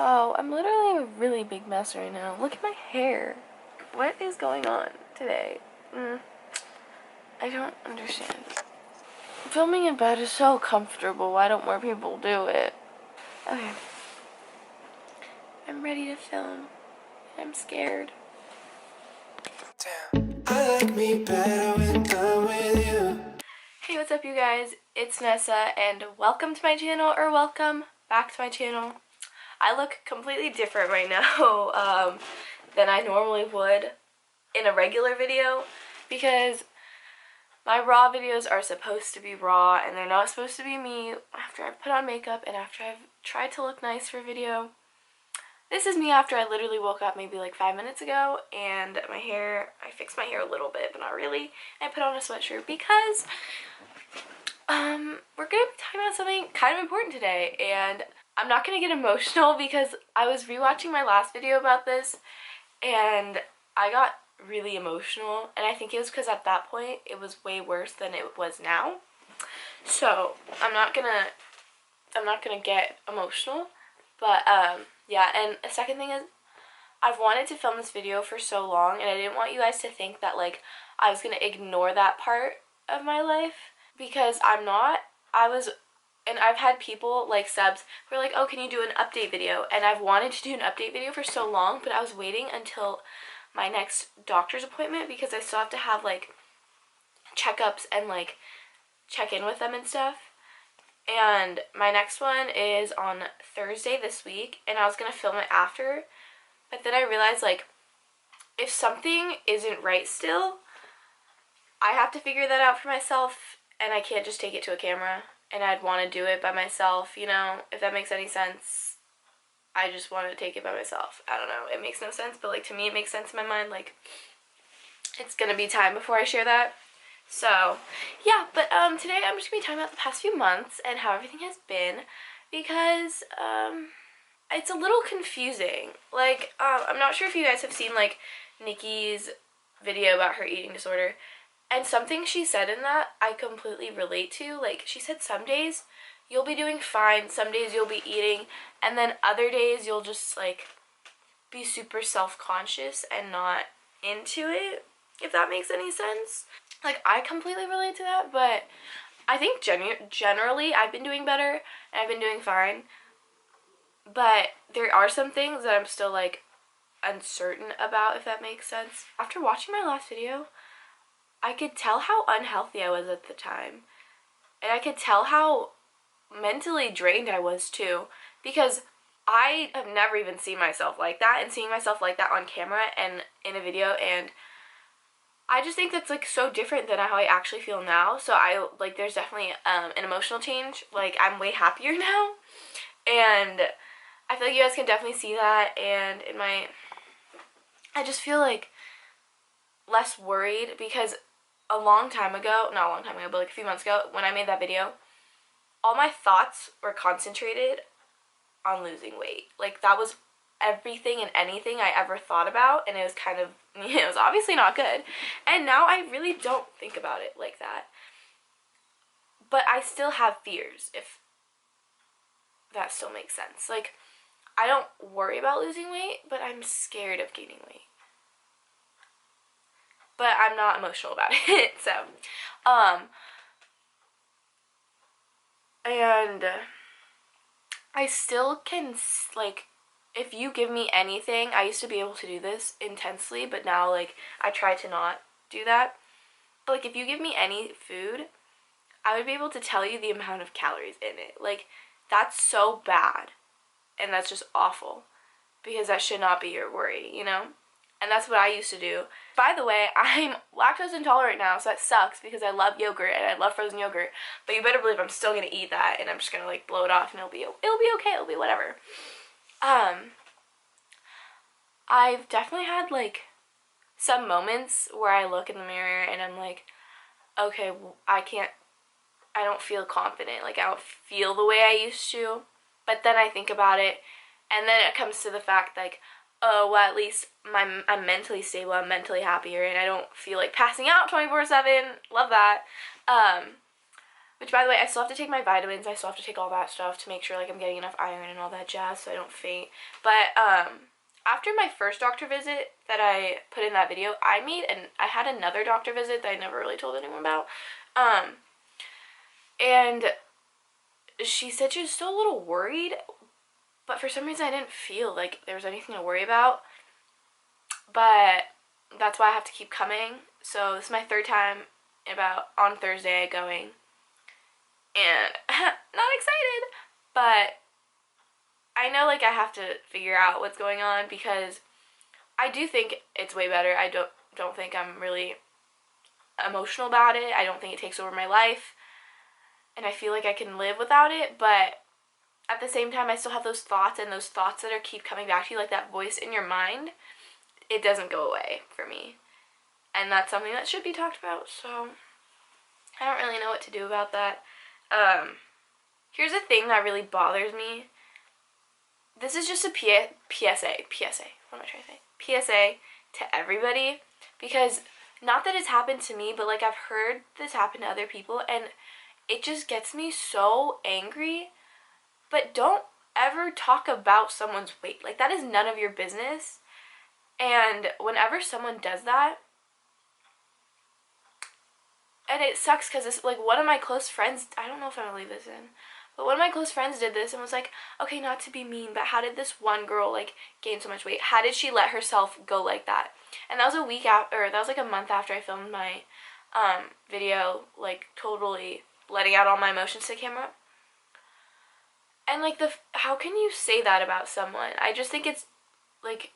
Oh, I'm literally a really big mess right now. Look at my hair. What is going on today? I don't understand. Filming in bed is so comfortable. Why don't more people do it? Okay. I'm ready to film. I'm scared. Damn. I like me better when I'm with you. Hey, what's up, you guys? It's Nessa, and welcome to my channel, or welcome back to my channel. I look completely different right now than I normally would in a regular video, because my raw videos are supposed to be raw, and they're not supposed to be me after I've put on makeup and after I've tried to look nice for a video. This is me after I literally woke up maybe like 5 minutes ago, and I fixed my hair a little bit, but not really. I put on a sweatshirt because we're gonna be talking about something kind of important today, and I'm not gonna get emotional because I was rewatching my last video about this and I got really emotional, and I think it was because at that point it was way worse than it was now. So I'm not gonna get emotional, but yeah. And the second thing is, I've wanted to film this video for so long, and I didn't want you guys to think that like I was gonna ignore that part of my life, because I'm not. And I've had people like subs who are like, oh, can you do an update video? And I've wanted to do an update video for so long, but I was waiting until my next doctor's appointment because I still have to have like checkups and like check in with them and stuff. And my next one is on Thursday this week, and I was gonna film it after, but then I realized like if something isn't right still, I have to figure that out for myself, and I can't just take it to a camera. And I'd want to do it by myself, you know, if that makes any sense. I just want to take it by myself. I don't know, it makes no sense, but like to me it makes sense in my mind. Like, it's gonna be time before I share that. So yeah, but today I'm just gonna be talking about the past few months and how everything has been, because it's a little confusing. Like, I'm not sure if you guys have seen like Nikki's video about her eating disorder. And something she said in that I completely relate to. Like, she said some days you'll be doing fine, some days you'll be eating, and then other days you'll just like be super self-conscious and not into it, if that makes any sense. Like, I completely relate to that, but I think generally I've been doing better and I've been doing fine. But there are some things that I'm still like uncertain about, if that makes sense. After watching my last video, I could tell how unhealthy I was at the time. And I could tell how mentally drained I was too. Because I have never even seen myself like that. And seeing myself like that on camera and in a video. And I just think that's like so different than how I actually feel now. So there's definitely an emotional change. Like, I'm way happier now. And I feel like you guys can definitely see that. And I just feel like less worried, because a long time ago, not a long time ago, but like a few months ago, when I made that video, all my thoughts were concentrated on losing weight. Like, that was everything and anything I ever thought about, and it was kind of, it was obviously not good. And now I really don't think about it like that. But I still have fears, if that still makes sense. Like, I don't worry about losing weight, but I'm scared of gaining weight. But I'm not emotional about it. So, and I still can, like, if you give me anything, I used to be able to do this intensely, but now, like, I try to not do that. But, like, if you give me any food, I would be able to tell you the amount of calories in it. Like, that's so bad, and that's just awful, because that should not be your worry, you know? And that's what I used to do. By the way, I'm lactose intolerant now, so that sucks, because I love yogurt and I love frozen yogurt. But you better believe I'm still gonna eat that, and I'm just gonna like blow it off, and it'll be okay. It'll be whatever. I've definitely had like some moments where I look in the mirror and I'm like, okay, I don't feel confident. Like, I don't feel the way I used to. But then I think about it, and then it comes to the fact like, oh, well, at least I'm mentally stable, I'm mentally happier, and I don't feel like passing out 24/7. Love that. which, by the way, I still have to take my vitamins. I still have to take all that stuff to make sure, like, I'm getting enough iron and all that jazz so I don't faint. But, after my first doctor visit that I put in that video, I had another doctor visit that I never really told anyone about. And she said she was still a little worried, but for some reason I didn't feel like there was anything to worry about. But that's why I have to keep coming. So this is my third time on Thursday going. And not excited, but I know, like, I have to figure out what's going on because I do think it's way better. I don't think I'm really emotional about it. I don't think it takes over my life, and I feel like I can live without it, but at the same time I still have those thoughts, and those thoughts that keep coming back to you, like that voice in your mind, it doesn't go away for me. And that's something that should be talked about, so I don't really know what to do about that. Here's a thing that really bothers me. This is just a PSA. What am I trying to say? PSA to everybody, because not that it's happened to me, but, like, I've heard this happen to other people, and it just gets me so angry. But don't ever talk about someone's weight. Like, that is none of your business. And whenever someone does that, and it sucks because it's, like, one of my close friends, I don't know if I'm going to leave this in, but one of my close friends did this and was like, okay, not to be mean, but how did this one girl, like, gain so much weight? How did she let herself go like that? And that was like a month after I filmed my video, like, totally letting out all my emotions to camera. And, like, how can you say that about someone? I just think it's, like,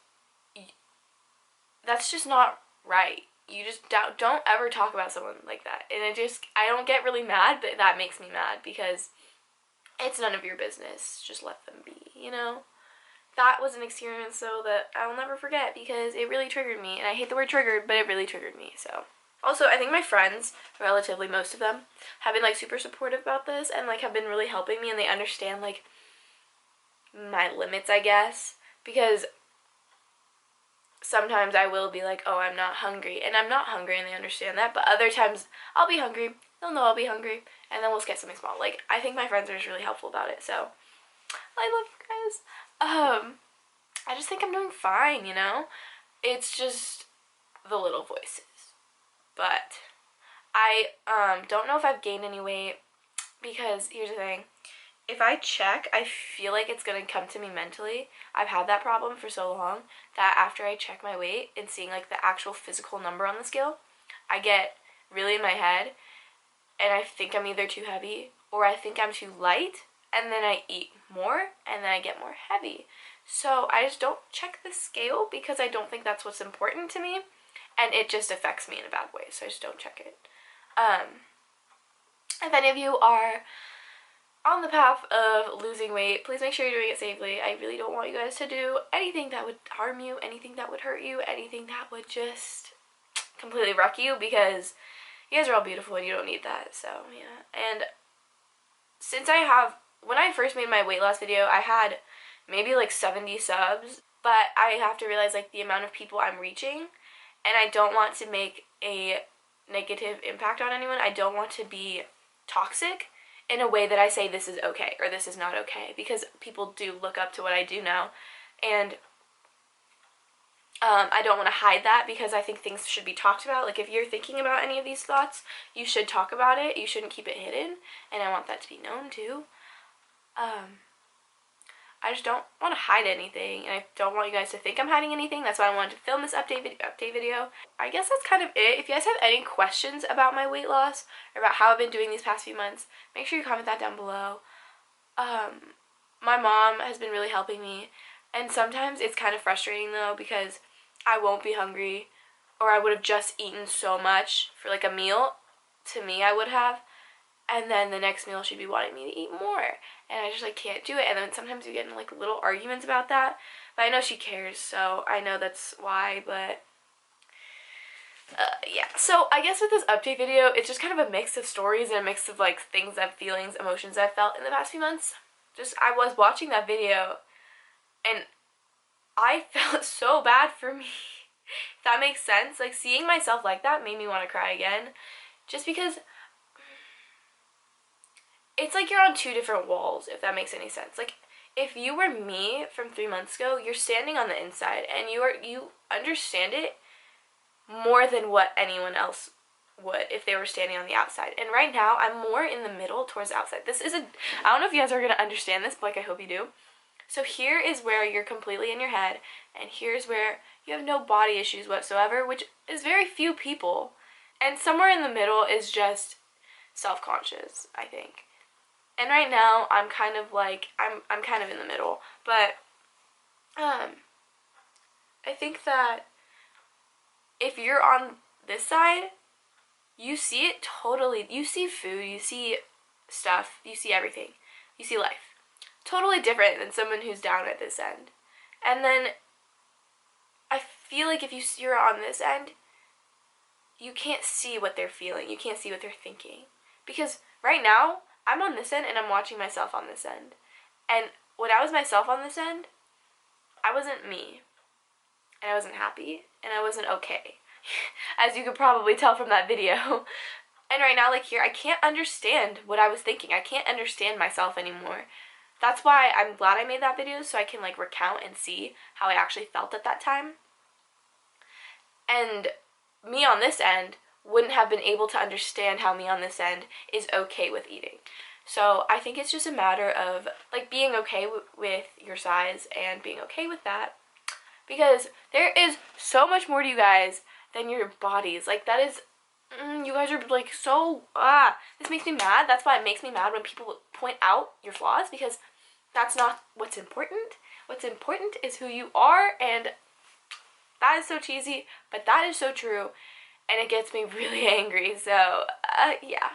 that's just not right. You just don't ever talk about someone like that. And I don't get really mad, but that makes me mad because it's none of your business. Just let them be, you know? That was an experience, though, that I'll never forget because it really triggered me. And I hate the word triggered, but it really triggered me, so. Also, I think my friends, relatively most of them, have been, like, super supportive about this and, like, have been really helping me, and they understand, like, my limits, I guess, because sometimes I will be like, oh, I'm not hungry, and I'm not hungry, and they understand that, but other times I'll be hungry, they'll know I'll be hungry, and then we'll just get something small. Like, I think my friends are just really helpful about it, so I love you guys. I just think I'm doing fine, you know? It's just the little voices. But I don't know if I've gained any weight because here's the thing. If I check, I feel like it's going to come to me mentally. I've had that problem for so long that after I check my weight and seeing, like, the actual physical number on the scale, I get really in my head and I think I'm either too heavy or I think I'm too light, and then I eat more and then I get more heavy. So I just don't check the scale because I don't think that's what's important to me, and it just affects me in a bad way, so I just don't check it. If any of you are on the path of losing weight, please make sure you're doing it safely. I really don't want you guys to do anything that would harm you, anything that would hurt you, anything that would just completely wreck you, because you guys are all beautiful and you don't need that, so yeah. And since when I first made my weight loss video, I had maybe like 70 subs, but I have to realize, like, the amount of people I'm reaching, and I don't want to make a negative impact on anyone. I don't want to be toxic in a way that I say this is okay or this is not okay, because people do look up to what I do now, and I don't want to hide that because I think things should be talked about. Like, if you're thinking about any of these thoughts, you should talk about it. You shouldn't keep it hidden, and I want that to be known too. I just don't want to hide anything, and I don't want you guys to think I'm hiding anything. That's why I wanted to film this update video. I guess that's kind of it. If you guys have any questions about my weight loss or about how I've been doing these past few months, make sure you comment that down below. My mom has been really helping me, and sometimes it's kind of frustrating, though, because I won't be hungry, or I would have just eaten so much for, like, a meal. To me, I would have. And then the next meal she'd be wanting me to eat more, and I just, like, can't do it. And then sometimes we get in, like, little arguments about that, but I know she cares, so I know that's why. But yeah, so I guess with this update video, it's just kind of a mix of stories and a mix of, like, feelings, emotions I've felt in the past few months. I was watching that video and I felt so bad for me. If that makes sense. Like, seeing myself like that made me want to cry again, just because it's like you're on two different walls, if that makes any sense. Like, if you were me from 3 months ago, you're standing on the inside, and you understand it more than what anyone else would if they were standing on the outside. And right now, I'm more in the middle towards the outside. This is I don't know if you guys are going to understand this, but like, I hope you do. So here is where you're completely in your head, and here's where you have no body issues whatsoever, which is very few people. And somewhere in the middle is just self-conscious, I think. And right now, I'm kind of like, I'm kind of in the middle. But I think that if you're on this side, you see it totally. You see food, you see stuff, you see everything. You see life. Totally different than someone who's down at this end. And then I feel like if you're on this end, you can't see what they're feeling. You can't see what they're thinking. Because right now, I'm on this end and I'm watching myself on this end. And when I was myself on this end, I wasn't me. And I wasn't happy. And I wasn't okay. As you could probably tell from that video. And right now, like here, I can't understand what I was thinking. I can't understand myself anymore. That's why I'm glad I made that video, so I can like recount and see how I actually felt at that time. And me on this end wouldn't have been able to understand how me on this end is okay with eating. So I think it's just a matter of like being okay with your size and being okay with that, because there is so much more to you guys than your bodies. Like, that is, you guys are like so, this makes me mad. That's why it makes me mad when people point out your flaws, because that's not what's important. What's important is who you are, and that is so cheesy, but that is so true, and it gets me really angry. So, yeah.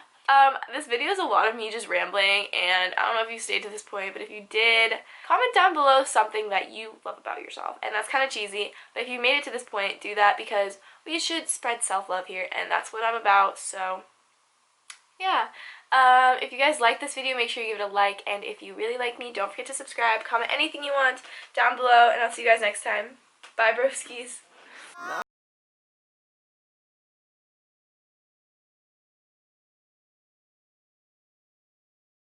This video is a lot of me just rambling, and I don't know if you stayed to this point, but if you did, comment down below something that you love about yourself. And that's kind of cheesy, but if you made it to this point, do that, because we should spread self-love here, and that's what I'm about. So, yeah. If you guys like this video, make sure you give it a like, and if you really like me, don't forget to subscribe, comment anything you want down below, and I'll see you guys next time. Bye, broskies.